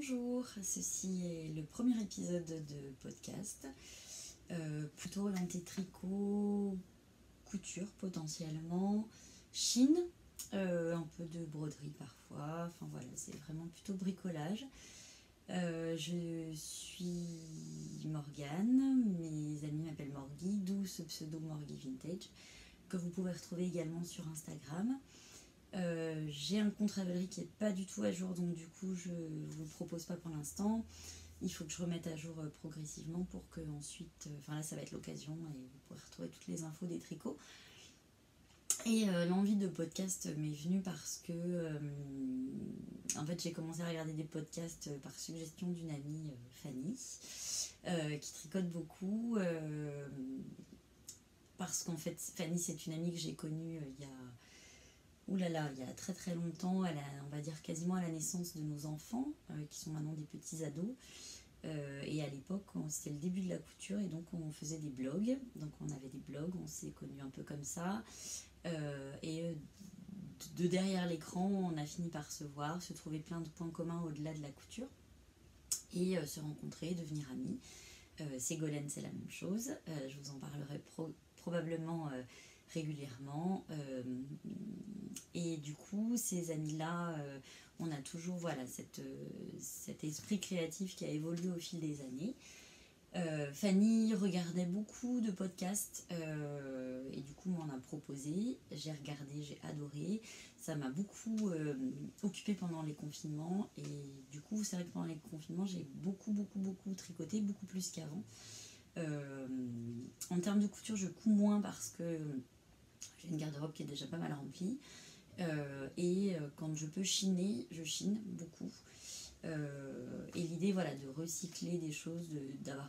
Bonjour, ceci est le premier épisode de podcast, plutôt orienté tricot, couture potentiellement, chine, un peu de broderie parfois, enfin voilà, c'est vraiment plutôt bricolage. Je suis Morgane, mes amis m'appellent Morgy, d'où ce pseudo Morgy Vintage, que vous pouvez retrouver également sur Instagram. J'ai un compte Ravelry qui n'est pas du tout à jour, donc du coup je ne vous le propose pas pour l'instant. Il faut que je remette à jour progressivement pour que ensuite, enfin là ça va être l'occasion et vous pourrez retrouver toutes les infos des tricots. Et l'envie de podcast m'est venue parce que en fait j'ai commencé à regarder des podcasts par suggestion d'une amie, Fanny, qui tricote beaucoup. Parce qu'en fait Fanny c'est une amie que j'ai connue il y a il y a très très longtemps, on va dire quasiment à la naissance de nos enfants, qui sont maintenant des petits ados. Et à l'époque, c'était le début de la couture et donc on faisait des blogs. Donc on avait des blogs, on s'est connus un peu comme ça. Et de derrière l'écran, on a fini par se voir, se trouver plein de points communs au-delà de la couture. Et se rencontrer, devenir amis. Ségolène, c'est la même chose. Je vous en parlerai probablement régulièrement. Et du coup, ces amis-là, on a toujours cet esprit créatif qui a évolué au fil des années. Fanny regardait beaucoup de podcasts et du coup m'en a proposé. J'ai regardé, j'ai adoré. Ça m'a beaucoup occupée pendant les confinements et du coup c'est vrai que pendant les confinements j'ai beaucoup tricoté, beaucoup plus qu'avant. En termes de couture je couds moins parce que j'ai une garde-robe qui est déjà pas mal remplie et quand je peux chiner, je chine beaucoup. Et l'idée voilà, de recycler des choses, d'avoir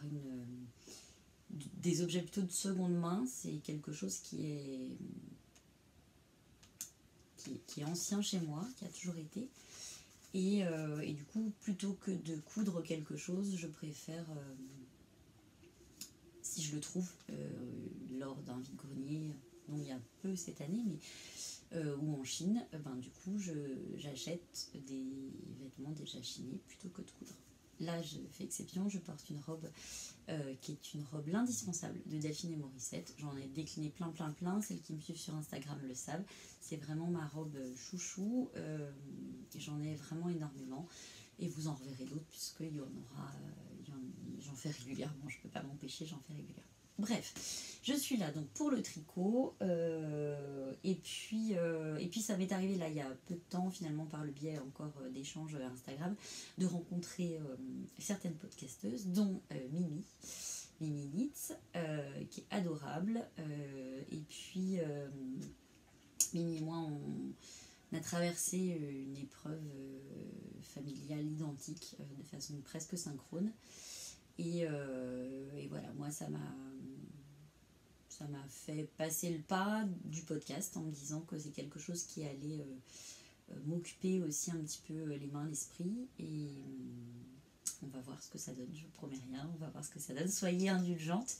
des objets plutôt de seconde main, c'est quelque chose qui est ancien chez moi, qui a toujours été. Et du coup, plutôt que de coudre quelque chose, je préfère, si je le trouve, lors d'un vide-grenier, dont il y a peu cette année, mais ou en Chine, du coup j'achète des vêtements déjà chinés plutôt que de coudre. Là je fais exception, je porte une robe qui est une robe l'indispensable de Delphine et Morissette. J'en ai décliné plein, celles qui me suivent sur Instagram le savent. C'est vraiment ma robe chouchou, j'en ai vraiment énormément et vous en reverrez d'autres puisqu'il y en aura, j'en fais régulièrement, je peux pas m'empêcher, j'en fais régulièrement. Bref, je suis là donc pour le tricot et puis ça m'est arrivé là il y a peu de temps finalement par le biais encore d'échanges Instagram de rencontrer certaines podcasteuses dont Mimi Nitz qui est adorable et puis Mimi et moi on a traversé une épreuve familiale identique de façon presque synchrone. Et voilà, moi ça m'a fait passer le pas du podcast en me disant que c'est quelque chose qui allait m'occuper aussi un petit peu les mains, l'esprit. Et on va voir ce que ça donne, je promets rien, on va voir ce que ça donne. Soyez indulgentes,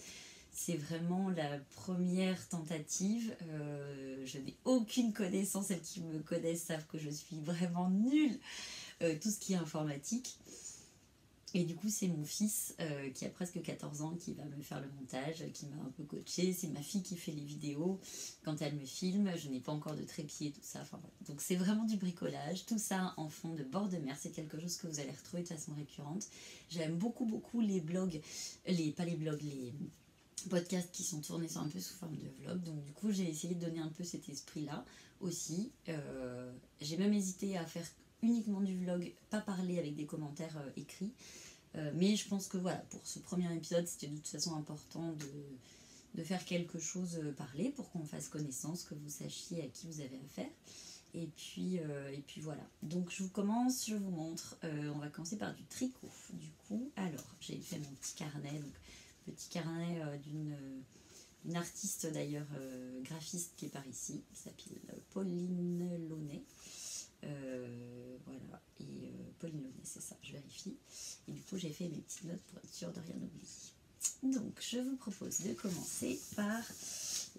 c'est vraiment la première tentative. Je n'ai aucune connaissance, celles qui me connaissent savent que je suis vraiment nulle, tout ce qui est informatique. Et du coup, c'est mon fils qui a presque 14 ans qui va me faire le montage, qui m'a un peu coaché. C'est ma fille qui fait les vidéos. Quand elle me filme, je n'ai pas encore de trépied, tout ça. Enfin, voilà. Donc c'est vraiment du bricolage. Tout ça en fond de bord de mer. C'est quelque chose que vous allez retrouver de façon récurrente. J'aime beaucoup les blogs, les podcasts qui sont tournés un peu sous forme de vlog. Donc du coup, j'ai essayé de donner un peu cet esprit-là aussi. J'ai même hésité à faire uniquement du vlog, pas parler avec des commentaires écrits. Mais je pense que voilà, pour ce premier épisode, c'était de toute façon important de faire quelque chose parler pour qu'on fasse connaissance, que vous sachiez à qui vous avez affaire. Et puis voilà. Donc je vous montre. On va commencer par du tricot. Du coup, alors, j'ai fait mon petit carnet. Donc, petit carnet d'une artiste d'ailleurs, graphiste qui est par ici, qui s'appelle Pauline Launay. Voilà, et Pauline Launay, c'est ça, je vérifie. Et du coup, j'ai fait mes petites notes pour être sûre de rien oublier. Donc, je vous propose de commencer par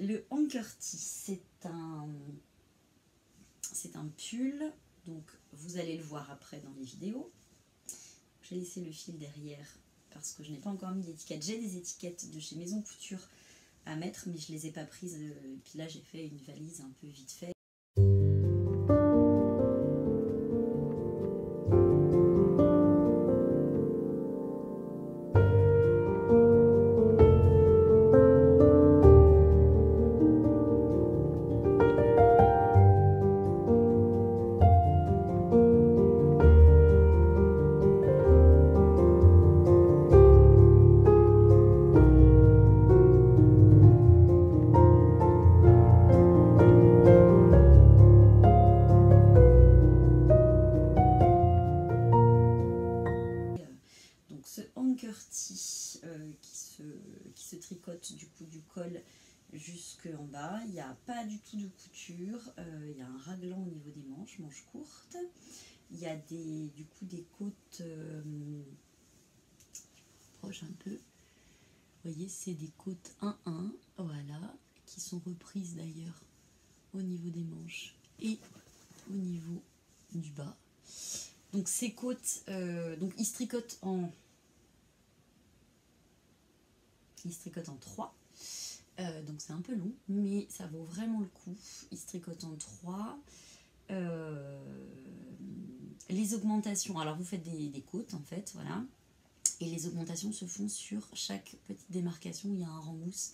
le Hankerty. C'est un pull, donc vous allez le voir après dans les vidéos. j'ai laissé le fil derrière parce que je n'ai pas encore mis d'étiquette. J'ai des étiquettes de chez Maison Couture à mettre, mais je les ai pas prises. Et puis là, j'ai fait une valise un peu vite fait. Qui se tricote du coup du col jusque en bas. Il n'y a pas du tout de couture. Il y a un raglan au niveau des manches courtes. Il y a du coup des côtes, proche un peu. Vous voyez, c'est des côtes 1-1, voilà, qui sont reprises d'ailleurs au niveau des manches et au niveau du bas. Donc ces côtes, donc ils se tricotent en 3, donc c'est un peu long, mais ça vaut vraiment le coup. Ils se tricotent en 3. Les augmentations, alors vous faites des côtes en fait, voilà, et les augmentations se font sur chaque petite démarcation où il y a un rang mousse,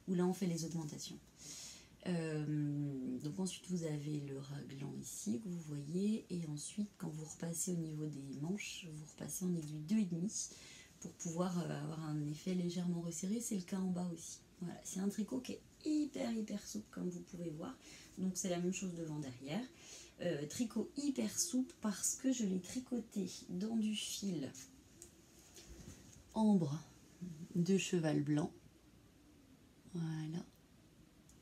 où là on fait les augmentations. Donc ensuite vous avez le raglan ici que vous voyez, et ensuite quand vous repassez au niveau des manches, vous repassez en aiguille 2,5 pour pouvoir avoir un effet légèrement resserré. C'est le cas en bas aussi. Voilà, c'est un tricot qui est hyper souple comme vous pouvez voir. Donc c'est la même chose devant derrière. Tricot hyper souple parce que je l'ai tricoté dans du fil ambre de cheval blanc. Voilà.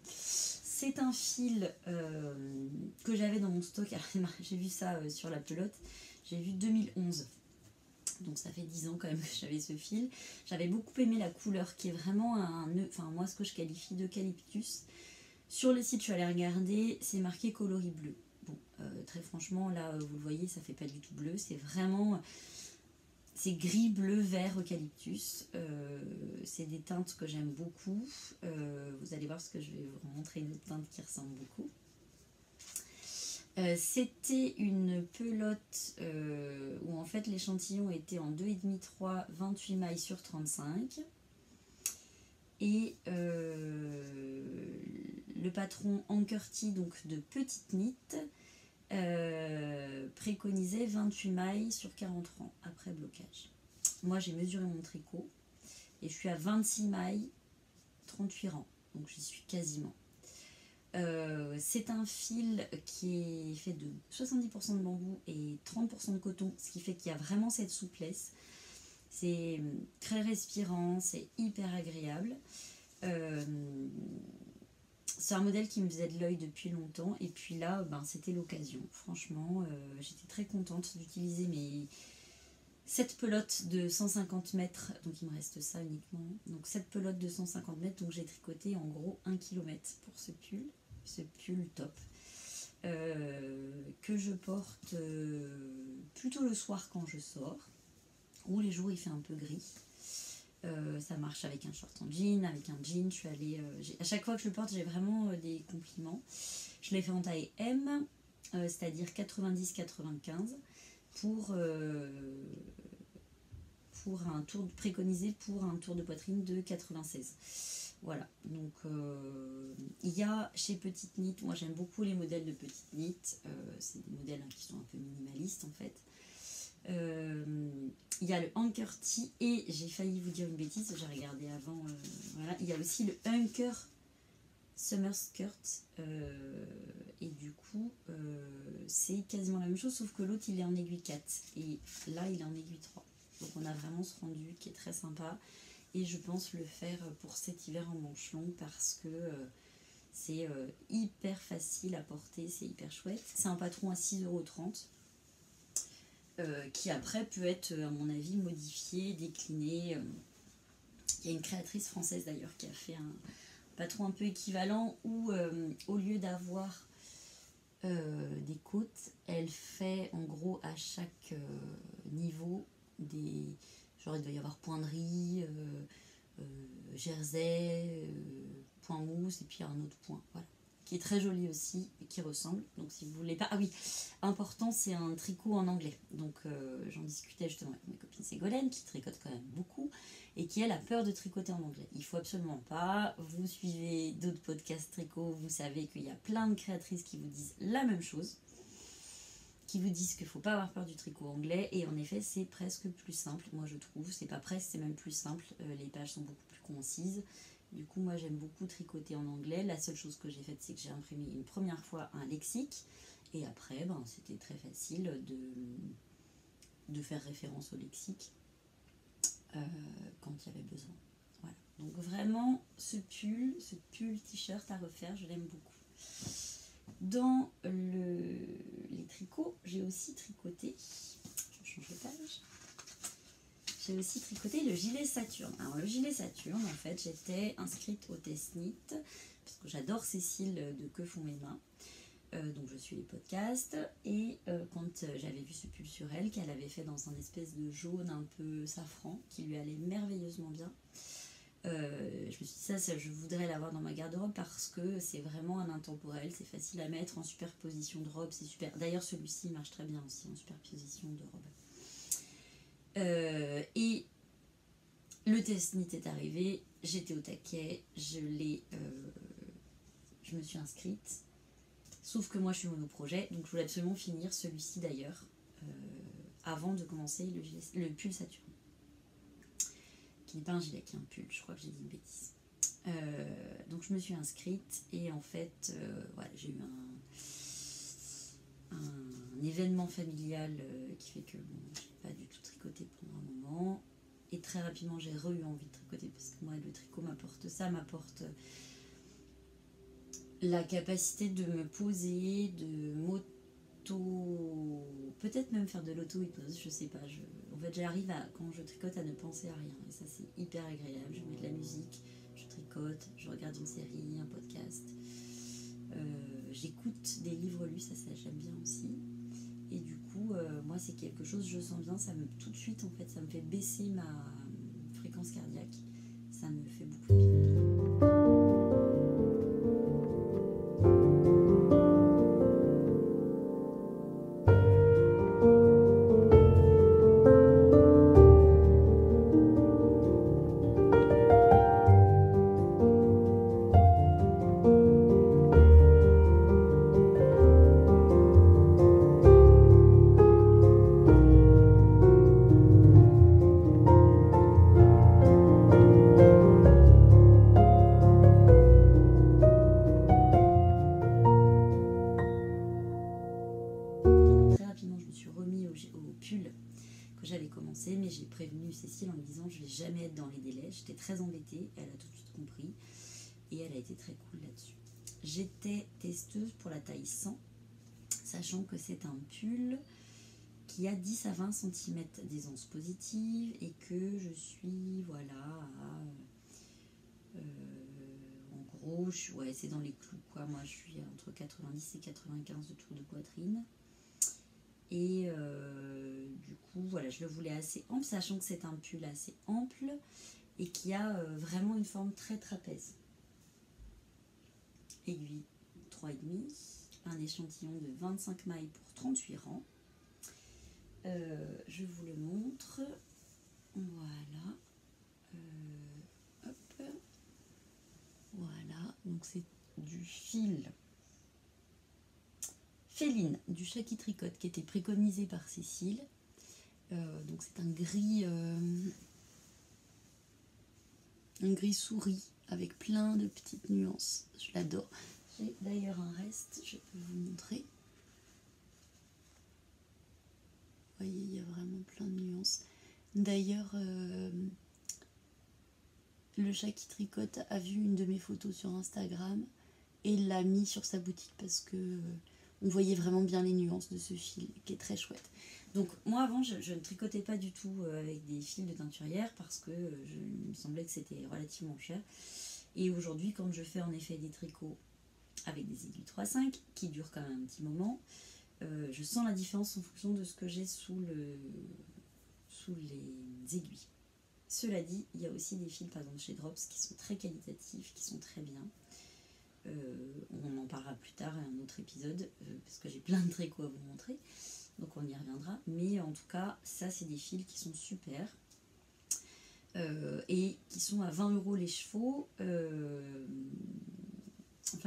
C'est un fil que j'avais dans mon stock. J'ai vu ça sur la pelote. J'ai vu 2011. Donc ça fait 10 ans quand même que j'avais ce fil. J'avais beaucoup aimé la couleur qui est vraiment moi ce que je qualifie d'eucalyptus. Sur le site je suis allée regarder, c'est marqué coloris bleu. Bon, très franchement là vous le voyez, ça fait pas du tout bleu, c'est gris, bleu, vert, eucalyptus. C'est des teintes que j'aime beaucoup. Vous allez voir ce que je vais vous montrer, une autre teinte qui ressemble beaucoup. C'était une pelote où en fait l'échantillon était en 2,5-3, 28 mailles sur 35. Et le patron Ankerty, donc de petite knit, préconisait 28 mailles sur 40 rangs après blocage. Moi j'ai mesuré mon tricot et je suis à 26 mailles, 38 rangs, donc j'y suis quasiment. C'est un fil qui est fait de 70% de bambou et 30% de coton, ce qui fait qu'il y a vraiment cette souplesse. C'est très respirant, c'est hyper agréable. C'est un modèle qui me faisait de l'œil depuis longtemps, et puis là c'était l'occasion. Franchement j'étais très contente d'utiliser cette pelote de 150 mètres, donc il me reste ça uniquement. Donc cette pelote de 150 mètres, donc j'ai tricoté en gros 1 km pour ce pull top, que je porte plutôt le soir quand je sors, ou les jours où il fait un peu gris. Ça marche avec un short en jean, avec un jean. Je suis allée, à chaque fois que je le porte, j'ai vraiment des compliments. Je l'ai fait en taille M, c'est-à-dire 90-95, pour un tour préconisé pour un tour de poitrine de 96. Voilà, donc il y a chez Petite Knit, moi j'aime beaucoup les modèles de Petite Knit, c'est des modèles qui sont un peu minimalistes en fait. Il y a le Ankerty et j'ai failli vous dire une bêtise, j'ai regardé avant, voilà. Il y a aussi le Hunker Summer Skirt et du coup c'est quasiment la même chose, sauf que l'autre il est en aiguille 4 et là il est en aiguille 3. Donc on a vraiment ce rendu qui est très sympa, et je pense le faire pour cet hiver en manches longues parce que c'est hyper facile à porter, c'est hyper chouette. C'est un patron à 6,30 €, qui après peut être à mon avis modifié, décliné. Il y a une créatrice française d'ailleurs qui a fait un patron un peu équivalent où au lieu d'avoir des côtes, elle fait en gros à chaque niveau genre il doit y avoir pointerie, jersey, point mousse et puis un autre point, voilà, qui est très joli aussi et qui ressemble. Donc si vous voulez pas, ah oui, important, c'est un tricot en anglais. Donc j'en discutais justement avec mes copines Ségolène qui tricotent quand même beaucoup et qui elle a peur de tricoter en anglais. Il faut absolument pas. Vous suivez d'autres podcasts tricot, vous savez qu'il y a plein de créatrices qui vous disent la même chose, qui vous disent qu'il ne faut pas avoir peur du tricot anglais, et en effet c'est presque plus simple, moi je trouve, c'est pas presque, c'est même plus simple, les pages sont beaucoup plus concises. Du coup moi j'aime beaucoup tricoter en anglais. La seule chose que j'ai faite, c'est que j'ai imprimé une première fois un lexique, et après c'était très facile de faire référence au lexique quand il y avait besoin. Voilà. Donc vraiment ce pull t-shirt à refaire, je l'aime beaucoup. Dans les tricots, j'ai aussi tricoté, je change de page, j'ai aussi tricoté le gilet Saturne. Alors le gilet Saturne, en fait, j'étais inscrite au Testnit, parce que j'adore Cécile de Que font mes mains, donc je suis les podcasts, et quand j'avais vu ce pull sur elle, qu'elle avait fait dans un espèce de jaune un peu safran, qui lui allait merveilleusement bien, je me suis dit ça je voudrais l'avoir dans ma garde-robe parce que c'est vraiment un intemporel, c'est facile à mettre en superposition de robe, c'est super. D'ailleurs celui-ci marche très bien aussi en superposition de robe. Et le Testnit est arrivé, j'étais au taquet, je me suis inscrite, sauf que moi je suis monoprojet, donc je voulais absolument finir celui-ci d'ailleurs avant de commencer le pull Saturne, qui n'est pas un gilet, qui est un pull, je crois que j'ai dit une bêtise. Donc je me suis inscrite et en fait voilà, j'ai eu un événement familial qui fait que je n'ai pas du tout tricoté pendant un moment, et très rapidement j'ai eu envie de tricoter parce que moi le tricot m'apporte la capacité de me poser, de peut-être même faire de l'auto-hypnose, je sais pas. En fait, j'arrive quand je tricote à ne penser à rien. Et ça, c'est hyper agréable. Je mets de la musique, je tricote, je regarde une série, un podcast. J'écoute des livres lus, ça j'aime bien aussi. Et du coup, moi, c'est quelque chose, je sens bien, tout de suite, en fait, ça me fait baisser ma fréquence cardiaque. Ça me fait beaucoup de bien. Mais j'ai prévenu Cécile en lui disant je vais jamais être dans les délais. J'étais très embêtée, elle a tout de suite compris et elle a été très cool là-dessus. J'étais testeuse pour la taille 100, sachant que c'est un pull qui a 10 à 20 cm d'aisance positive et que je suis en gros, c'est dans les clous quoi. Moi je suis entre 90 et 95 de tour de poitrine. Et du coup, voilà, je le voulais assez ample, sachant que c'est un pull assez ample et qui a vraiment une forme très trapèze. Aiguille 3,5, un échantillon de 25 mailles pour 38 rangs. Je vous le montre. Voilà. Hop. Voilà, donc c'est du fil Féline du Shaki Tricote qui était préconisé par Cécile. Donc c'est un gris souris avec plein de petites nuances. Je l'adore. J'ai d'ailleurs un reste, je peux vous montrer. Vous voyez, il y a vraiment plein de nuances. D'ailleurs, le Shaki Tricote a vu une de mes photos sur Instagram et l'a mis sur sa boutique parce que on voyait vraiment bien les nuances de ce fil qui est très chouette. Donc moi avant je ne tricotais pas du tout avec des fils de teinturière parce que il me semblait que c'était relativement cher. Et aujourd'hui quand je fais en effet des tricots avec des aiguilles 3,5 qui durent quand même un petit moment, je sens la différence en fonction de ce que j'ai sous sous les aiguilles. Cela dit, il y a aussi des fils, par exemple chez Drops, qui sont très qualitatifs, qui sont très bien. On en parlera plus tard à un autre épisode, parce que j'ai plein de tricots à vous montrer, donc on y reviendra. Mais en tout cas, ça c'est des fils qui sont super, et qui sont à 20 € les chevaux. 20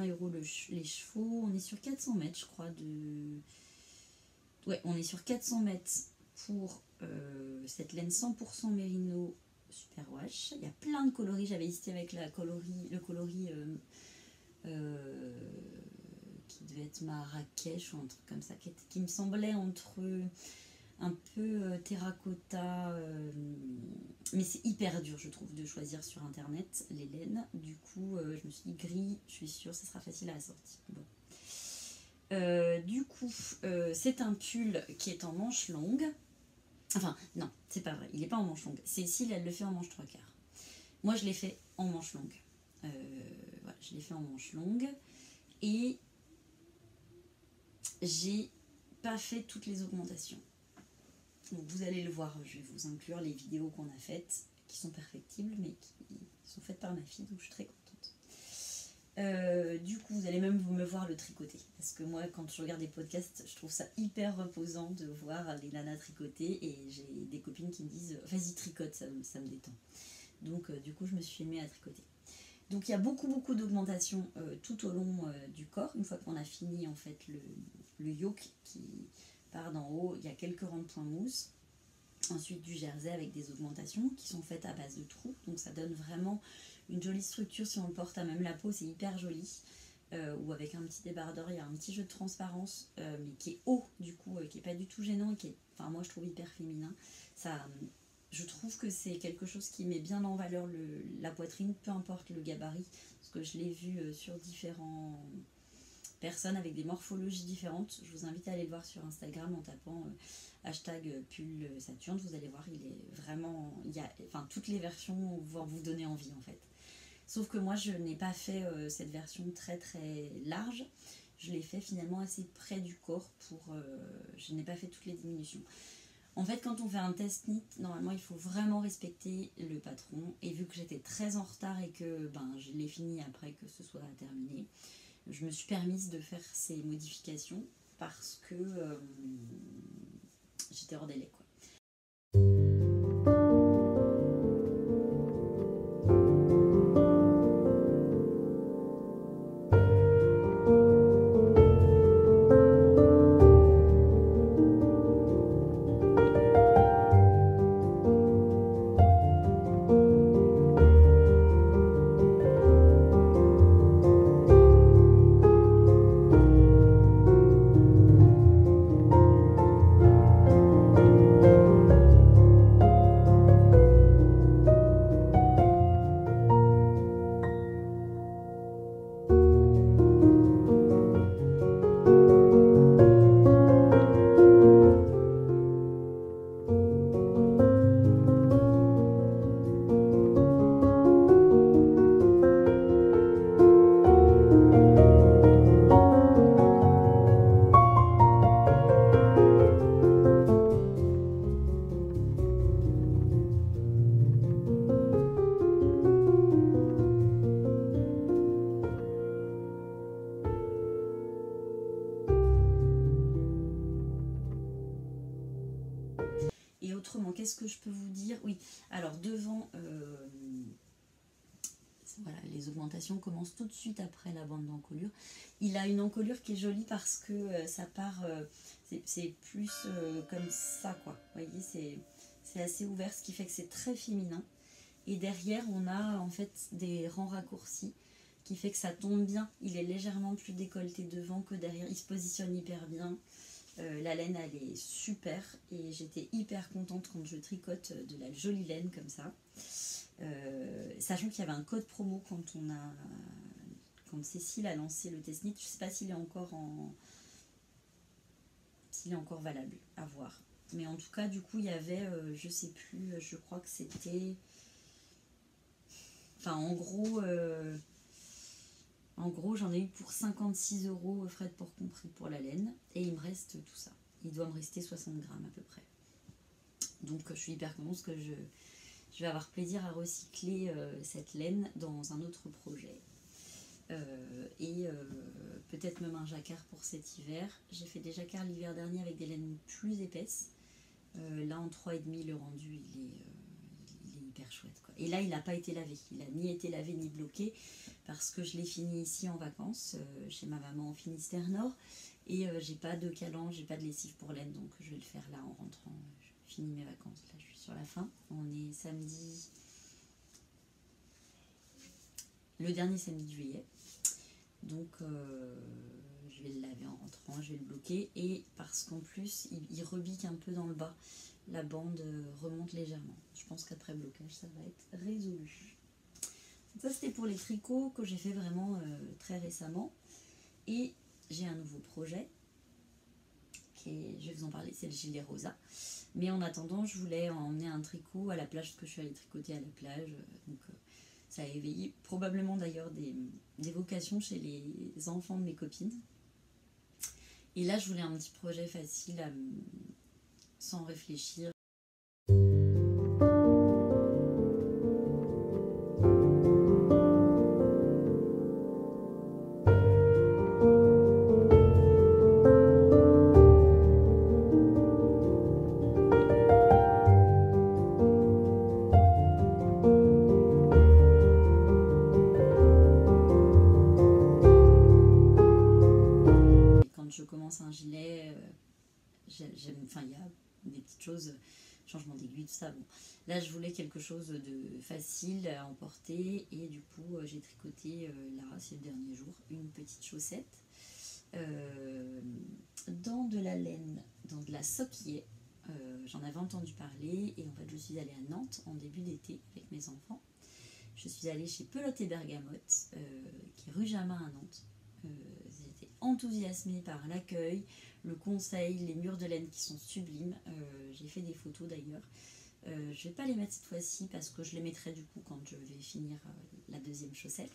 € les chevaux, on est sur 400 mètres je crois ouais, on est sur 400 mètres pour cette laine 100% mérino super wash. Il y a plein de coloris, j'avais hésité avec le coloris qui devait être Marrakech ou un truc comme ça, qui me semblait entre un peu terracotta, mais c'est hyper dur je trouve de choisir sur internet les laines. Du coup je me suis dit gris, je suis sûre ça sera facile à la sortie. Bon. Du coup c'est un pull qui est en manche longue. Enfin non, c'est pas vrai, il n'est pas en manche longue. Cécile elle le fait en manche 3/4. Moi je l'ai fait en manche longue. Voilà, je l'ai fait en manche longue et j'ai pas fait toutes les augmentations. Donc vous allez le voir, je vais vous inclure les vidéos qu'on a faites, qui sont perfectibles, mais qui sont faites par ma fille, donc je suis très contente. Du coup, vous allez même me voir le tricoter, parce que moi, quand je regarde des podcasts, je trouve ça hyper reposant de voir les nanas tricoter, et j'ai des copines qui me disent « vas-y, tricote, ça me détend ». Donc du coup, je me suis filmée à tricoter. Donc il y a beaucoup d'augmentations tout au long du corps, une fois qu'on a fini en fait le yoke qui part d'en haut, il y a quelques rangs de points mousse. Ensuite du jersey avec des augmentations qui sont faites à base de trous, donc ça donne vraiment une jolie structure. Si on le porte à même la peau, c'est hyper joli. Ou avec un petit débardeur, il y a un petit jeu de transparence, mais qui est haut du coup, qui est pas du tout gênant, et qui est, enfin moi je trouve hyper féminin. Ça, je trouve que c'est quelque chose qui met bien en valeur la poitrine, peu importe le gabarit, parce que je l'ai vu sur différentes personnes avec des morphologies différentes. Je vous invite à aller le voir sur Instagram en tapant #pull Saturne. Vous allez voir, il est vraiment, enfin toutes les versions vont vous donner envie en fait. Sauf que moi je n'ai pas fait cette version très large. Je l'ai fait finalement assez près du corps je n'ai pas fait toutes les diminutions. En fait, quand on fait un test knit, normalement il faut vraiment respecter le patron. Et vu que j'étais très en retard et que je l'ai fini après que ce soit terminé, je me suis permise de faire ces modifications parce que j'étais hors délai, quoi. Et autrement, qu'est-ce que je peux vous dire? Oui, alors devant, voilà, les augmentations commencent tout de suite après la bande d'encolure. Il a une encolure qui est jolie parce que ça part, c'est plus comme ça, quoi. Vous voyez, c'est assez ouvert, ce qui fait que c'est très féminin. Et derrière, on a en fait des rangs raccourcis, qui fait que ça tombe bien. Il est légèrement plus décolleté devant que derrière. Il se positionne hyper bien. La laine, elle est super. Et j'étais hyper contente quand je tricote de la jolie laine comme ça. Sachant qu'il y avait un code promo quand Cécile a lancé le test knit. Je ne sais pas s'il est encore valable, à voir. Mais en tout cas, du coup, il y avait, je sais plus, je crois que c'était... Enfin, en gros, j'en ai eu pour 56 €, frais de port compris pour la laine. Et il me reste tout ça. Il doit me rester 60 grammes à peu près. Donc je suis hyper contente que je vais avoir plaisir à recycler cette laine dans un autre projet. Et peut-être même un jacquard pour cet hiver. J'ai fait des jacquards l'hiver dernier avec des laines plus épaisses. Là en 3,5, le rendu il est hyper chouette, quoi. Et là il n'a pas été lavé, il n'a ni été lavé ni bloqué parce que je l'ai fini ici en vacances chez ma maman en Finistère Nord et j'ai pas de calan, j'ai pas de lessive pour laine, donc je vais le faire là en rentrant. Je finis mes vacances, là je suis sur la fin. On est samedi, le dernier samedi de juillet, donc je vais le laver en rentrant, je vais le bloquer, et parce qu'en plus il rebique un peu dans le bas, la bande remonte légèrement. Je pense qu'après blocage ça va être résolu. Donc ça c'était pour les tricots que j'ai fait vraiment très récemment, et j'ai un nouveau projet je vais vous en parler, c'est le gilet rosa. Mais en attendant, je voulais emmener un tricot à la plage, parce que je suis allée tricoter à la plage, donc ça a éveillé probablement d'ailleurs des vocations chez les enfants de mes copines. Et là je voulais un petit projet facile sans réfléchir. Je commence un gilet, enfin il y a des petites choses, changement d'aiguille, tout ça. Bon. Là je voulais quelque chose de facile à emporter, et du coup j'ai tricoté là, c'est le dernier jour, une petite chaussette dans de la laine, dans de la soquillet. J'en avais entendu parler, et en fait je suis allée à Nantes en début d'été avec mes enfants. Je suis allée chez Pelote et Bergamote, qui est rue Jamin à Nantes. J'étais enthousiasmée par l'accueil, le conseil, les murs de laine qui sont sublimes. J'ai fait des photos d'ailleurs. Je ne vais pas les mettre cette fois-ci parce que je les mettrai du coup quand je vais finir la deuxième chaussette.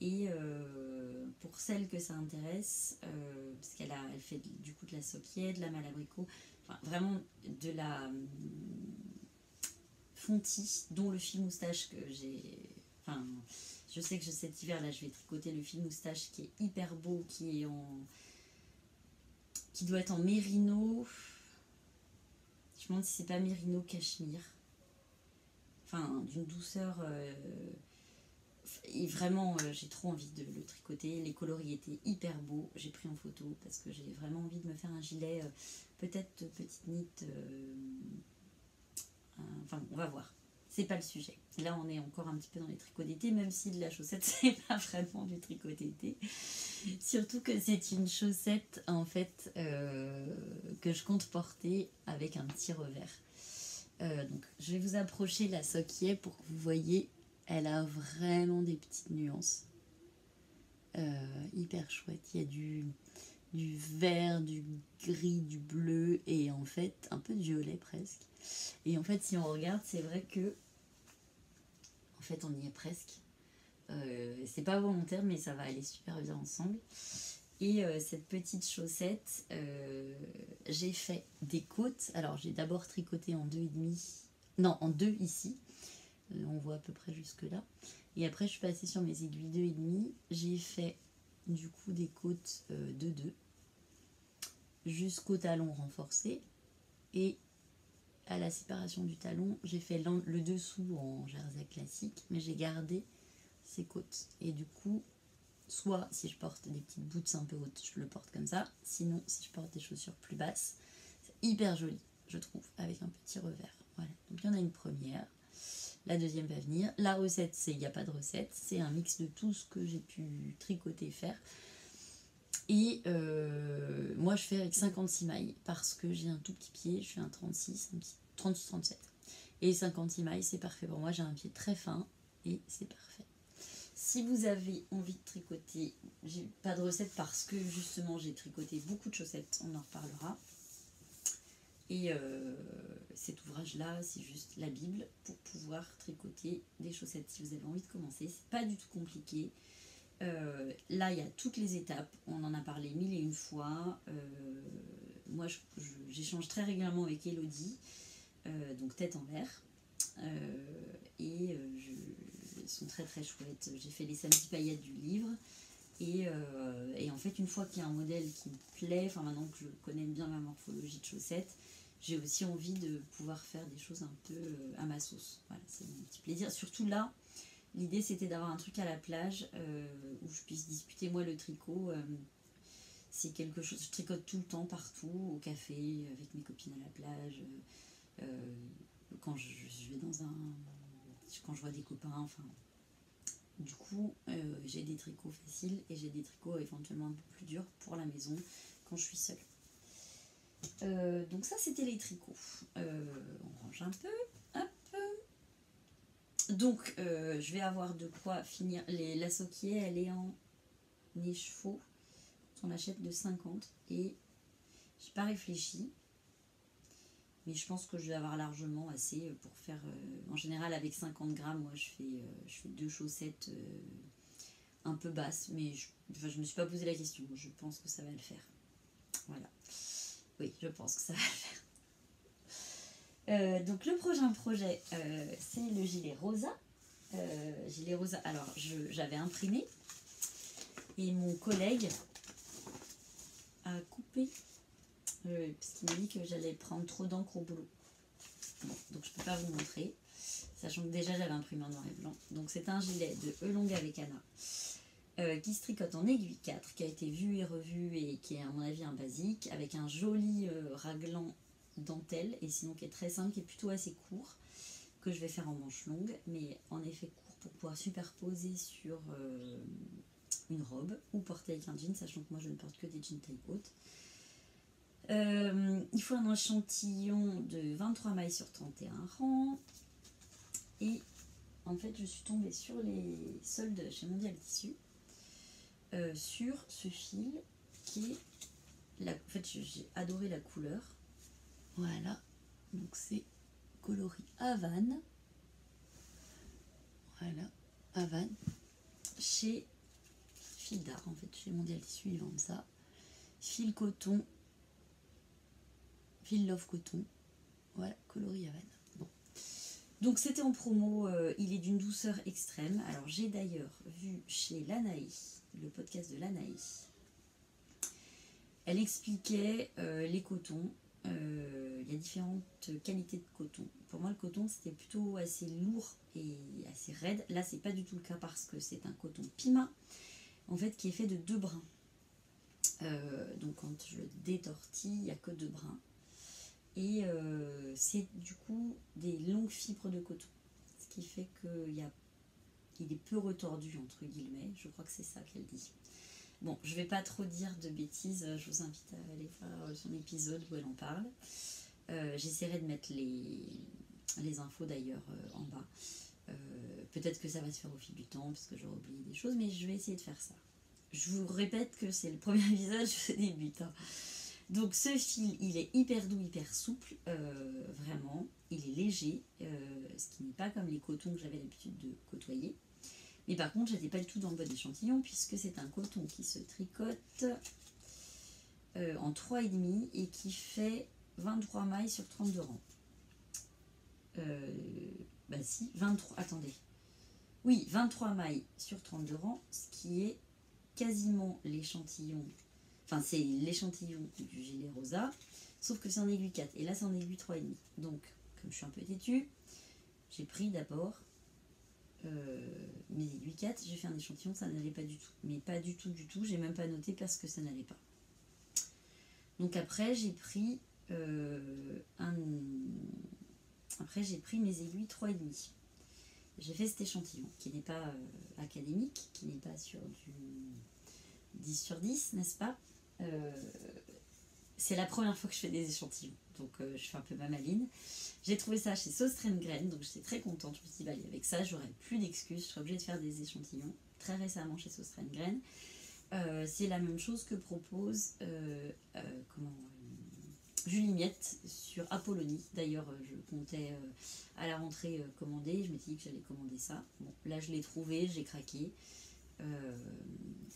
Et pour celles que ça intéresse, parce elle fait du coup de la soquillet, de la malabricot, enfin vraiment de la fontie, dont le fil moustache que j'ai... Enfin, je sais que cet hiver-là, je vais tricoter le fil moustache qui est hyper beau, qui doit être en mérino. Je me demande si c'est pas mérino cachemire. Enfin, d'une douceur... et vraiment, j'ai trop envie de le tricoter. Les coloris étaient hyper beaux. J'ai pris en photo parce que j'ai vraiment envie de me faire un gilet, peut-être petite knit. Enfin, on va voir. C'est pas le sujet. Là, on est encore un petit peu dans les tricots d'été, même si de la chaussette, c'est pas vraiment du tricot d'été. Surtout que c'est une chaussette, en fait, que je compte porter avec un petit revers. Donc, je vais vous approcher la soquillet pour que vous voyez. Elle a vraiment des petites nuances. Hyper chouette. Il y a du vert, du gris, du bleu, et en fait, un peu de violet presque. Et en fait, si on regarde, c'est vrai que en fait, on y est presque. C'est pas volontaire, mais ça va aller super bien ensemble. Et cette petite chaussette, j'ai fait des côtes. Alors, j'ai d'abord tricoté en 2,5. Non, en 2 ici. On voit à peu près jusque là. Et après, je suis passée sur mes aiguilles 2,5. J'ai fait du coup des côtes de 2 jusqu'au talon renforcé. Et à la séparation du talon, j'ai fait le dessous en jersey classique, mais j'ai gardé ces côtes. Et du coup, soit si je porte des petites boots un peu hautes, je le porte comme ça. Sinon, si je porte des chaussures plus basses, c'est hyper joli, je trouve, avec un petit revers. Voilà. Donc il y en a une première. La deuxième va venir. La recette, il n'y a pas de recette. C'est un mix de tout ce que j'ai pu tricoter, faire. Et moi, je fais avec 56 mailles parce que j'ai un tout petit pied. Je fais un 36, un petit 36-37. Et 56 mailles, c'est parfait pour moi. J'ai un pied très fin et c'est parfait. Si vous avez envie de tricoter, j'ai pas de recette parce que justement, j'ai tricoté beaucoup de chaussettes. On en reparlera. Et cet ouvrage-là, c'est juste la Bible pour pouvoir tricoter des chaussettes. Si vous avez envie de commencer, c'est pas du tout compliqué. Là, il y a toutes les étapes. On en a parlé 1001 fois. Moi, j'échange très régulièrement avec Elodie. donc tête en l'air. Ils sont très très chouettes. J'ai fait les samedis paillettes du livre. Et en fait, une fois qu'il y a un modèle qui me plaît, enfin maintenant que je connais bien ma morphologie de chaussettes, j'ai aussi envie de pouvoir faire des choses un peu à ma sauce. Voilà, c'est mon petit plaisir. Surtout là, l'idée c'était d'avoir un truc à la plage où je puisse disputer moi le tricot. C'est quelque chose, je tricote tout le temps, partout, au café, avec mes copines à la plage, quand je vais quand je vois des copains, enfin. Du coup, j'ai des tricots faciles et j'ai des tricots éventuellement un peu plus durs pour la maison quand je suis seule. Donc ça, c'était les tricots. On range un peu. Hop. Donc, je vais avoir de quoi finir. La Soquier, elle est en écheveau. On l'achète de 50 et j'ai pas réfléchi. Mais je pense que je vais avoir largement assez pour faire... en général, avec 50 grammes, moi, je fais 2 chaussettes un peu basses. Mais je me suis pas posé la question. Je pense que ça va le faire. Voilà. Oui, je pense que ça va le faire. Donc, le prochain projet, c'est le gilet rosa. Gilet rosa, alors, j'avais imprimé. Et mon collègue a coupé... parce qu'il m'a dit que j'allais prendre trop d'encre au boulot. Bon, donc je ne peux pas vous montrer, sachant que déjà j'avais imprimé en noir et blanc. Donc c'est un gilet de Elong avec Anna qui se tricote en aiguille 4, qui a été vu et revu et qui est à mon avis un basique, avec un joli raglan dentelle, et sinon qui est très simple, qui est plutôt assez court, que je vais faire en manche longue, mais en effet court pour pouvoir superposer sur une robe ou porter avec un jean, sachant que moi je ne porte que des jeans taille haute. Il faut un échantillon de 23 mailles sur 31 rangs. Et en fait, je suis tombée sur les soldes chez Mondial Tissu sur ce fil qui est... En fait, j'ai adoré la couleur. Voilà. Donc, c'est coloris Havane. Voilà. Havane. Chez Fil d'Art, en fait. Chez Mondial Tissu, ils vendent ça. Fil coton. Fil Love Coton. Voilà, coloris Havane. Bon. Donc c'était en promo, il est d'une douceur extrême. Alors j'ai d'ailleurs vu chez Lanaï, le podcast de Lanaï, elle expliquait les cotons. Il y a différentes qualités de coton. Pour moi le coton c'était plutôt assez lourd et assez raide. Là c'est pas du tout le cas parce que c'est un coton Pima, en fait qui est fait de 2 brins. Donc quand je le détortille, il n'y a que 2 brins. Et c'est du coup des longues fibres de coton, ce qui fait qu'il est peu retordu entre guillemets, je crois que c'est ça qu'elle dit. Bon, je vais pas trop dire de bêtises, je vous invite à aller voir son épisode où elle en parle. J'essaierai de mettre les infos d'ailleurs en bas. Peut-être que ça va se faire au fil du temps parce que j'aurai oublié des choses, mais je vais essayer de faire ça. Je vous répète que c'est le premier épisode, je débute. Donc ce fil, il est hyper doux, hyper souple, vraiment. Il est léger, ce qui n'est pas comme les cotons que j'avais l'habitude de côtoyer. Mais par contre, j'étais pas du tout dans le bon échantillon puisque c'est un coton qui se tricote en 3,5 et qui fait 23 mailles sur 32 rangs. Bah si, 23, attendez. Oui, 23 mailles sur 32 rangs, ce qui est quasiment l'échantillon. Enfin, c'est l'échantillon du gilet rosa, sauf que c'est en aiguille 4. Et là, c'est en aiguille 3,5. Donc, comme je suis un peu têtue, j'ai pris d'abord mes aiguilles 4. J'ai fait un échantillon, ça n'allait pas du tout. Mais pas du tout, du tout. J'ai même pas noté parce que ça n'allait pas. Donc après, j'ai pris mes aiguilles 3,5. J'ai fait cet échantillon, qui n'est pas académique, qui n'est pas sur du 10 sur 10, n'est-ce pas? C'est la première fois que je fais des échantillons, donc je fais un peu ma maline. J'ai trouvé ça chez Sauce Graine, donc j'étais très contente. Je me suis dit, bah, allez, avec ça, j'aurais plus d'excuses, je serais obligée de faire des échantillons. Très récemment chez Sauce Graine. C'est la même chose que propose Julie Miette sur Apollonie. D'ailleurs, je comptais à la rentrée commander, je m'étais dit que j'allais commander ça. Bon, là, je l'ai trouvé, j'ai craqué.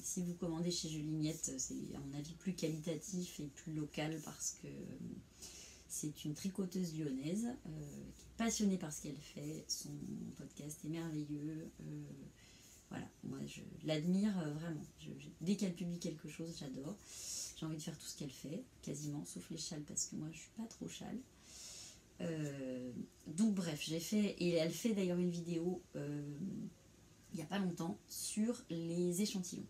Si vous commandez chez Julie Miette, c'est à mon avis plus qualitatif et plus local parce que C'est une tricoteuse lyonnaise qui est passionnée par ce qu'elle fait. Son podcast est merveilleux. Voilà, moi je l'admire vraiment. Dès qu'elle publie quelque chose, j'adore. J'ai envie de faire tout ce qu'elle fait, quasiment, sauf les châles parce que moi je suis pas trop châle. Donc bref, j'ai fait, et elle fait d'ailleurs une vidéo il n'y a pas longtemps sur les échantillons,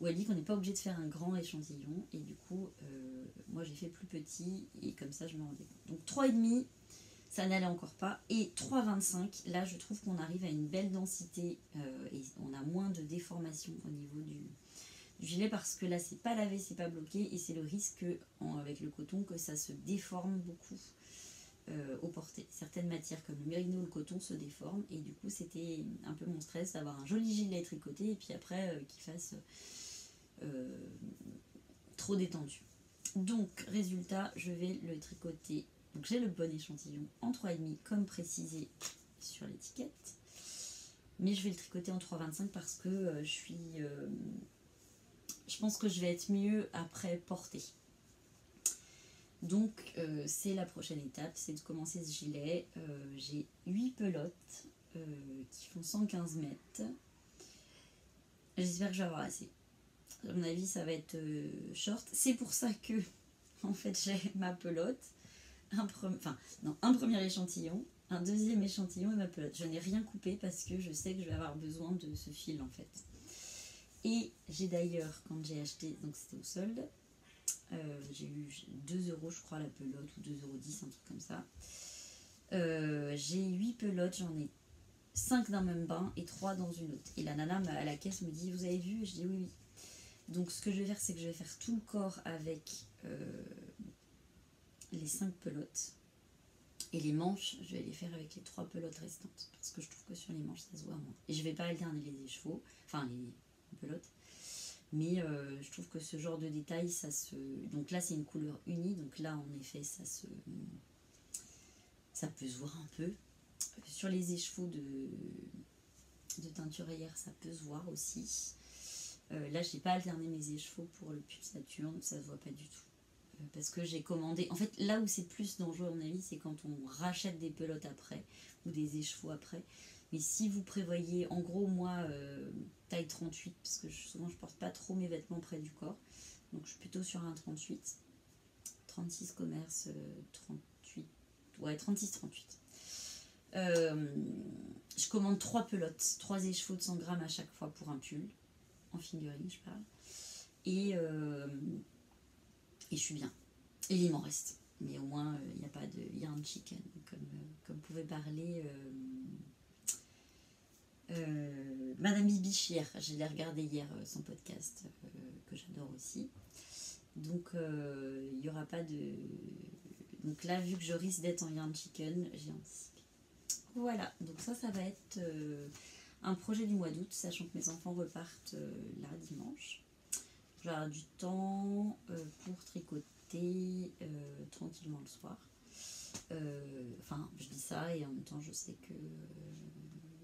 où elle dit qu'on n'est pas obligé de faire un grand échantillon, et du coup moi j'ai fait plus petit, et comme ça je me rendais compte. Donc 3,5, ça n'allait encore pas, et 3,25, là je trouve qu'on arrive à une belle densité, et on a moins de déformation au niveau du gilet, parce que là c'est pas lavé, c'est pas bloqué, et c'est le risque avec le coton que ça se déforme beaucoup au porté. Certaines matières comme le mérino ou le coton se déforment, et du coup c'était un peu mon stress d'avoir un joli gilet tricoté et puis après qu'il fasse trop détendu. Donc résultat, je vais le tricoter, donc j'ai le bon échantillon en 3,5 comme précisé sur l'étiquette, mais je vais le tricoter en 3,25 parce que je pense que je vais être mieux après porter. Donc c'est la prochaine étape, c'est de commencer ce gilet. J'ai 8 pelotes qui font 115 mètres. J'espère que je vais avoir assez. À mon avis ça va être short. C'est pour ça que en fait j'ai ma pelote, un premier échantillon, un deuxième échantillon et ma pelote. Je n'ai rien coupé parce que je sais que je vais avoir besoin de ce fil en fait. Et j'ai d'ailleurs, quand j'ai acheté, donc c'était au solde, j'ai eu 2 euros je crois la pelote, ou 2,10 €, un truc comme ça. J'ai 8 pelotes, j'en ai 5 d'un même bain et 3 dans une autre. Et la nana à la caisse me dit vous avez vu? Et je dis oui. Donc ce que je vais faire, c'est que je vais faire tout le corps avec les 5 pelotes. Et les manches, je vais les faire avec les 3 pelotes restantes. Parce que je trouve que sur les manches, ça se voit moins. Et je vais pas alterner les écheveaux, enfin les pelotes. Mais je trouve que ce genre de détail, ça se... Donc là, c'est une couleur unie. Donc là, en effet, ça peut se voir un peu. Sur les écheveaux de teinturière, ça peut se voir aussi. Là, je n'ai pas alterné mes écheveaux pour le pull Saturne. Ça se voit pas du tout. Parce que j'ai commandé... En fait, là où c'est plus dangereux, à mon avis, c'est quand on rachète des pelotes après. Ou des écheveaux après. Mais si vous prévoyez, en gros, moi, taille 38, parce que souvent je porte pas trop mes vêtements près du corps, donc je suis plutôt sur un 38, 36 commerce, 38, ouais, 36-38. Je commande 3 pelotes, 3 écheveaux de 100 grammes à chaque fois pour un pull, en figurine, je parle, et je suis bien. Et il m'en reste, mais au moins, il n'y a pas de yarn chicken, comme pouvait parler... Madame Bibiche hier, je l'ai regardé hier son podcast que j'adore aussi. Donc il n'y aura pas de... Donc là, vu que je risque d'être en yarn chicken, j'ai anticipé. Voilà, donc ça va être un projet du mois d'août, sachant que mes enfants repartent là dimanche. J'aurai du temps pour tricoter tranquillement le soir. Enfin, je dis ça et en même temps, je sais que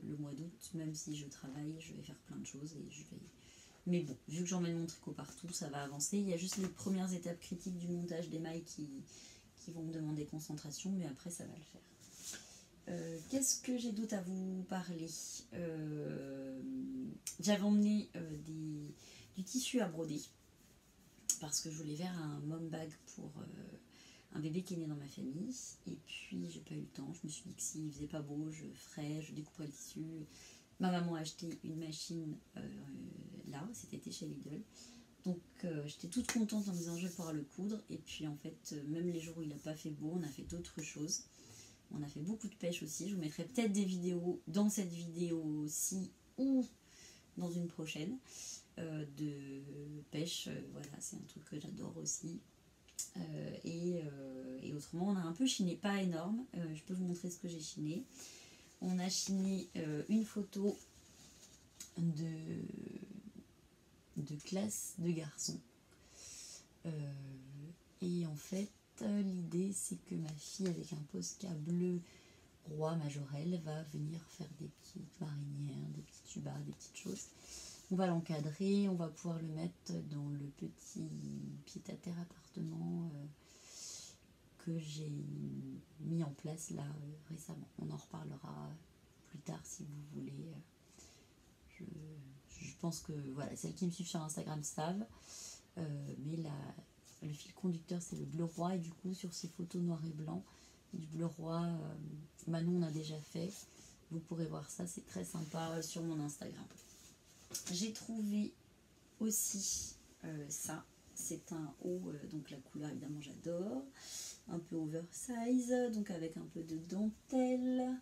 le mois d'août, même si je travaille, je vais faire plein de choses et je vais... Mais bon, vu que j'emmène mon tricot partout, ça va avancer. Il y a juste les premières étapes critiques du montage des mailles qui vont me demander concentration, mais après ça va le faire. Qu'est-ce que j'ai d'autre à vous parler? J'avais emmené du tissu à broder parce que je voulais faire un mom bag pour un bébé qui est né dans ma famille, et puis j'ai pas eu le temps. Je me suis dit que s'il faisait pas beau, je découperais le tissu. Ma maman a acheté une machine là, cet été chez Lidl. Donc j'étais toute contente en me disant je vais pouvoir le coudre. Et puis en fait, même les jours où il n'a pas fait beau, on a fait d'autres choses. On a fait beaucoup de pêche aussi. Je vous mettrai peut-être des vidéos dans cette vidéo-ci ou dans une prochaine de pêche. Voilà, c'est un truc que j'adore aussi. Et autrement, on a un peu chiné, pas énorme. Je peux vous montrer ce que j'ai chiné. On a chiné une photo de classe de garçons. Et en fait, l'idée c'est que ma fille, avec un Posca bleu roi majorelle, va venir faire des petites marinières, des petits tubas, des petites choses. On va l'encadrer, on va pouvoir le mettre dans le petit pied-à-terre appartement que j'ai mis en place là récemment. On en reparlera plus tard si vous voulez. Je pense que voilà, celles qui me suivent sur Instagram savent, mais le fil conducteur c'est le bleu roi, et du coup sur ces photos noir et blanc du bleu roi, Manon on a déjà fait, vous pourrez voir ça, c'est très sympa sur mon Instagram. J'ai trouvé aussi ça, c'est un haut, donc la couleur évidemment j'adore, un peu oversize, donc avec un peu de dentelle.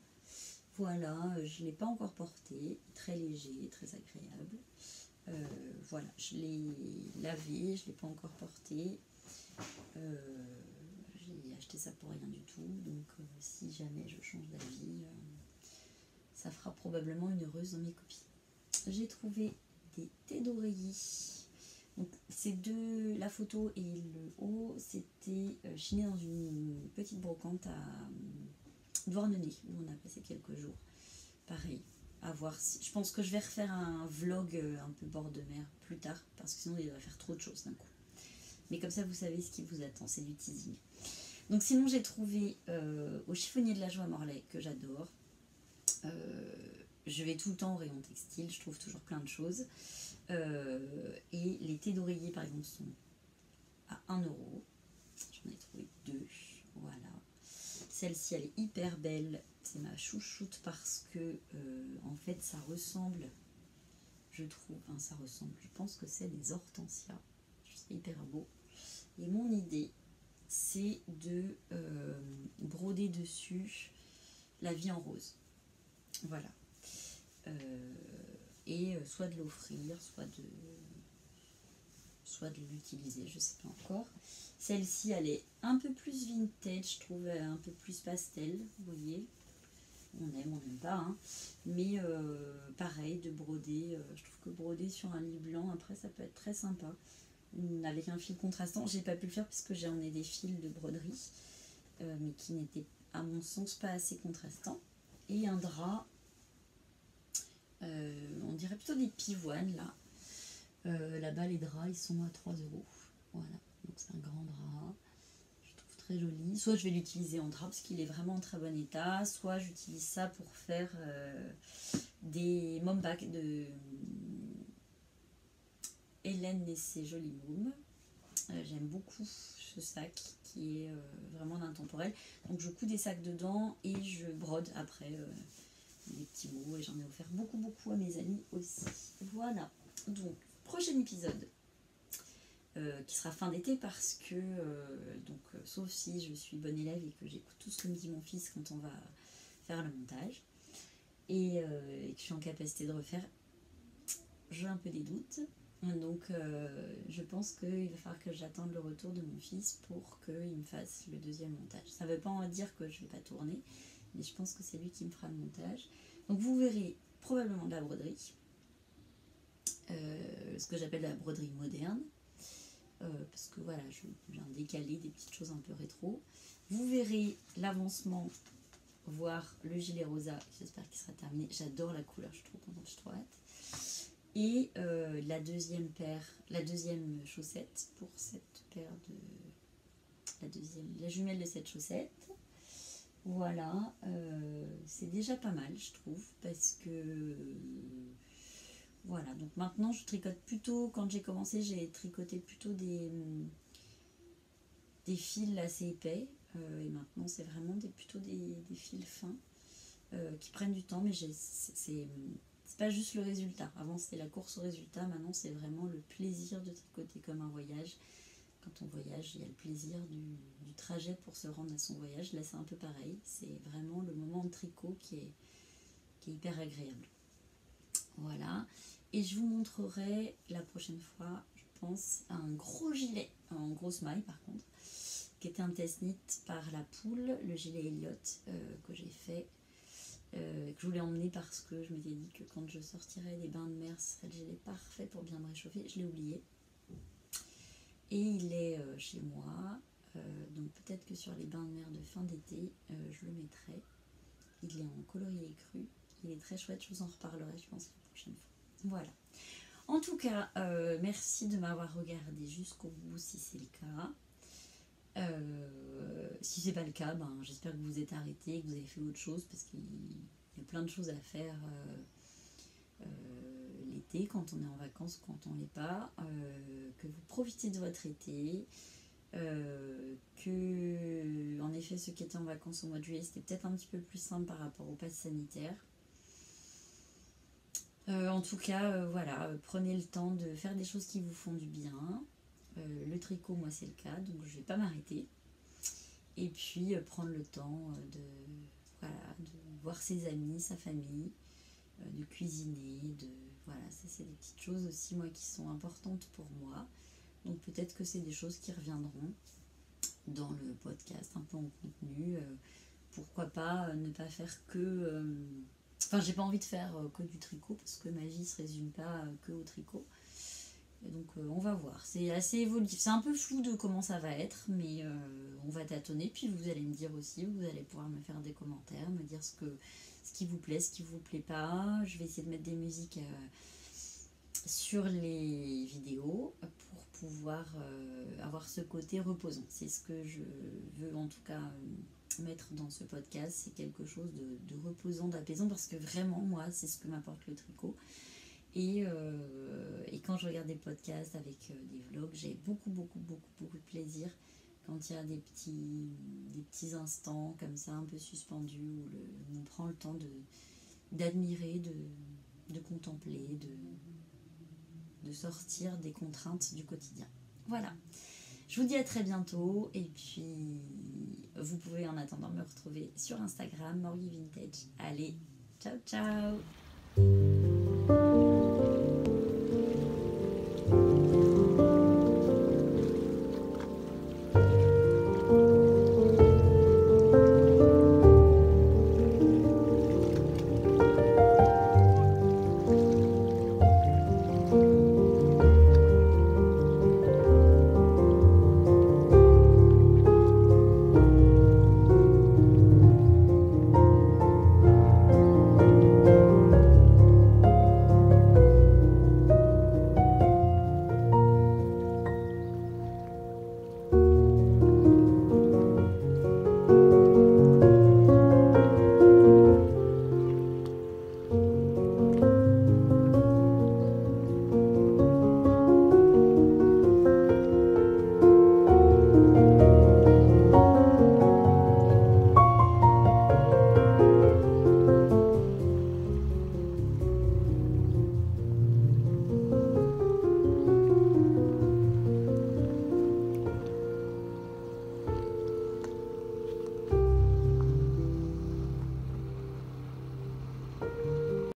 Voilà, je ne l'ai pas encore porté, très léger, très agréable. Voilà, je l'ai lavé, je ne l'ai pas encore porté. J'ai acheté ça pour rien du tout, donc si jamais je change d'avis, ça fera probablement une heureuse dans mes copies. J'ai trouvé des thés d'oreiller. Donc ces deux, la photo et le haut, c'était chiné dans une petite brocante à Douarnenez, où on a passé quelques jours. Pareil, à voir si... Je pense que je vais refaire un vlog un peu bord de mer plus tard, parce que sinon il va faire trop de choses d'un coup. Mais comme ça, vous savez ce qui vous attend, c'est du teasing. Donc sinon, j'ai trouvé au chiffonnier de la joie Morlaix, que j'adore. Je vais tout le temps au rayon textile, je trouve toujours plein de choses. Et les thés d'oreiller, par exemple, sont à 1 €. J'en ai trouvé 2, voilà. Celle-ci, elle est hyper belle. C'est ma chouchoute parce que, en fait, ça ressemble, je trouve, enfin, ça ressemble, je pense que c'est des hortensias. C'est hyper beau. Et mon idée, c'est de broder dessus la vie en rose. Voilà. Et soit de l'offrir, soit de l'utiliser, je sais pas encore. Celle-ci, elle est un peu plus vintage, je trouve, un peu plus pastel, vous voyez. On n'aime pas, hein. Mais pareil, de broder, je trouve que broder sur un lit blanc, après, ça peut être très sympa. Avec un fil contrastant, j'ai pas pu le faire parce que j'en ai des fils de broderie, mais qui n'étaient, à mon sens, pas assez contrastants. Et un drap, on dirait plutôt des pivoines, là. Là-bas, les draps, ils sont à 3 €. Voilà, donc c'est un grand drap. Je trouve très joli. Soit je vais l'utiliser en drap parce qu'il est vraiment en très bon état, soit j'utilise ça pour faire des mom bags de Hélène et ses jolis mômes. J'aime beaucoup ce sac qui est vraiment d'intemporel. Donc je couds des sacs dedans et je brode après des petits mots, et j'en ai offert beaucoup à mes amis aussi. Voilà, donc prochain épisode qui sera fin d'été parce que sauf si je suis bonne élève et que j'écoute tout ce que me dit mon fils quand on va faire le montage et que je suis en capacité de refaire, j'ai un peu des doutes. Donc je pense qu'il va falloir que j'attende le retour de mon fils pour qu'il me fasse le deuxième montage. Ça ne veut pas dire que je ne vais pas tourner, mais je pense que c'est lui qui me fera le montage. Donc vous verrez probablement de la broderie, ce que j'appelle la broderie moderne, parce que voilà, je viens décaler des petites choses un peu rétro. Vous verrez l'avancement, voire le gilet rosa, j'espère qu'il sera terminé. J'adore la couleur, je suis trop contente, je suis trop hâte. Et la deuxième chaussette pour cette paire de... la jumelle de cette chaussette. Voilà, c'est déjà pas mal, je trouve, parce que... Voilà, donc maintenant je tricote plutôt, quand j'ai commencé, j'ai tricoté plutôt des fils assez épais, et maintenant c'est vraiment plutôt des fils fins qui prennent du temps, mais c'est pas juste le résultat. Avant c'était la course au résultat, maintenant c'est vraiment le plaisir de tricoter comme un voyage. Quand on voyage, il y a le plaisir du trajet pour se rendre à son voyage. Là c'est un peu pareil, c'est vraiment le moment de tricot qui est hyper agréable. Voilà, et je vous montrerai la prochaine fois, je pense, un gros gilet, en grosse maille par contre, qui était un test knit par la poule, le gilet Elliott que j'ai fait, que je voulais emmener parce que je m'étais dit que quand je sortirais des bains de mer, ce serait le gilet parfait pour bien me réchauffer. Je l'ai oublié. Et il est chez moi, donc peut-être que sur les bains de mer de fin d'été, je le mettrai. Il est en coloris cru, il est très chouette, je vous en reparlerai, je pense, la prochaine fois. Voilà. En tout cas, merci de m'avoir regardé jusqu'au bout si c'est le cas. Si c'est pas le cas, j'espère que vous vous êtes arrêté, que vous avez fait autre chose, parce qu'il y a plein de choses à faire l'été, quand on est en vacances, quand on l'est pas, que vous profitez de votre été, que en effet ceux qui étaient en vacances au mois de juillet, c'était peut-être un petit peu plus simple par rapport au pass sanitaire. En tout cas, voilà, prenez le temps de faire des choses qui vous font du bien. Le tricot, moi c'est le cas, donc je vais pas m'arrêter. Et puis prendre le temps de voir ses amis, sa famille, de cuisiner, voilà, ça c'est des petites choses aussi moi qui sont importantes pour moi. Donc peut-être que c'est des choses qui reviendront dans le podcast, un peu en contenu. Pourquoi pas ne pas faire que... Enfin, j'ai pas envie de faire que du tricot, parce que ma vie se résume pas que au tricot. Et donc on va voir, c'est assez évolutif, c'est un peu flou de comment ça va être, mais on va tâtonner, puis vous allez me dire aussi, vous allez pouvoir me faire des commentaires, me dire ce qui vous plaît, ce qui vous plaît pas. Je vais essayer de mettre des musiques sur les vidéos pour pouvoir avoir ce côté reposant. C'est ce que je veux en tout cas mettre dans ce podcast, c'est quelque chose de reposant, d'apaisant, parce que vraiment moi c'est ce que m'apporte le tricot. Et quand je regarde des podcasts avec des vlogs, j'ai beaucoup de plaisir quand il y a des petits instants comme ça un peu suspendus où on prend le temps d'admirer, de contempler, de sortir des contraintes du quotidien. Voilà, je vous dis à très bientôt, et puis vous pouvez en attendant me retrouver sur Instagram, Morgy Vintage. Allez, ciao ciao.